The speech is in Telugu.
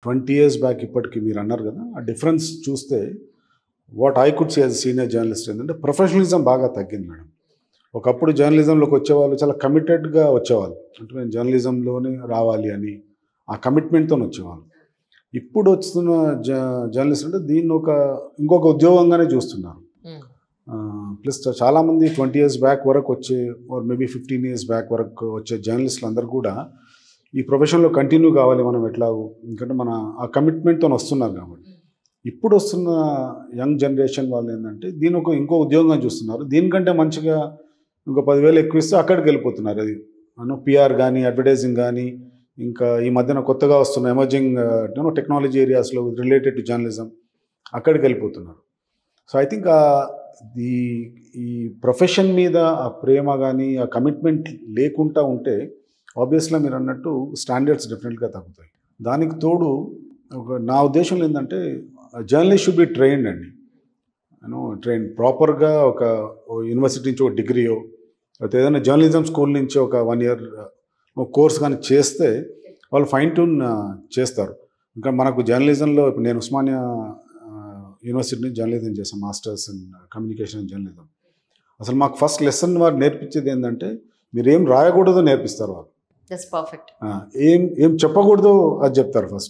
20 years బ్యాక్ ఇప్పటికి మీరు అన్నారు కదా, ఆ డిఫరెన్స్ చూస్తే what I could see as senior journalist ఏంటంటే ప్రొఫెషనలిజం బాగా తగ్గింది మేడం. ఒకప్పుడు జర్నలిజంలోకి వచ్చేవాళ్ళు చాలా కమిటెడ్గా వచ్చేవాళ్ళు, అంటే నేను జర్నలిజంలోనే రావాలి అని ఆ కమిట్మెంట్తో వచ్చేవాళ్ళు. ఇప్పుడు వస్తున్న జర్నలిస్ట్ అంటే దీన్ని ఇంకొక ఉద్యోగంగానే చూస్తున్నారు. ప్లస్ చాలామంది 20 years బ్యాక్ వరకు వచ్చే మేబీ 15 years బ్యాక్ వరకు వచ్చే జర్నలిస్టులు అందరూ కూడా ఈ ప్రొఫెషన్లో కంటిన్యూ కావాలి మనం ఎట్లాగో, ఎందుకంటే మన ఆ కమిట్మెంట్తో వస్తున్నారు కాబట్టి. ఇప్పుడు వస్తున్న యంగ్ జనరేషన్ వాళ్ళు ఏంటంటే దీని ఇంకో ఉద్యోగంగా చూస్తున్నారు. దీనికంటే మంచిగా ఇంకో 10,000 ఎక్కువ ఇస్తే అక్కడికి వెళ్ళిపోతున్నారు. అది పిఆర్ కానీ అడ్వర్టైజింగ్ కానీ ఇంకా ఈ మధ్యన కొత్తగా వస్తున్న ఎమర్జింగ్ టెక్నాలజీ ఏరియాస్లో రిలేటెడ్ టు జర్నలిజం అక్కడికి వెళ్ళిపోతున్నారు. సో ఐ థింక్ ఈ ప్రొఫెషన్ మీద ఆ ప్రేమ కానీ ఆ కమిట్మెంట్ లేకుండా ఉంటే ఆబ్వియస్గా మీరు అన్నట్టు స్టాండర్డ్స్ డిఫరెంట్గా తగ్గుతాయి. దానికి తోడు నా ఉద్దేశంలో ఏంటంటే జర్నలిస్ట్ షుడ్ బి ట్రైన్డ్ అండి. ట్రైన్ ప్రాపర్గా ఒక యూనివర్సిటీ నుంచి ఒక డిగ్రీయో లేకపోతే ఏదైనా జర్నలిజం స్కూల్ నుంచి ఒక 1 year కోర్స్ కానీ చేస్తే వాళ్ళు ఫైన్ ట్యూన్ చేస్తారు. ఇంకా మనకు జర్నలిజంలో ఇప్పుడు నేను ఉస్మానియా యూనివర్సిటీ నుంచి జర్నలిజం చేశాను, masters in communication and journalism. అసలు మాకు ఫస్ట్ లెసన్ వారు నేర్పించేది ఏంటంటే మీరు ఏం రాయకూడదో నేర్పిస్తారు వాళ్ళు. పర్ఫెక్ట్. ఏం చెప్పకూడదో అది చెప్తారు ఫస్ట్.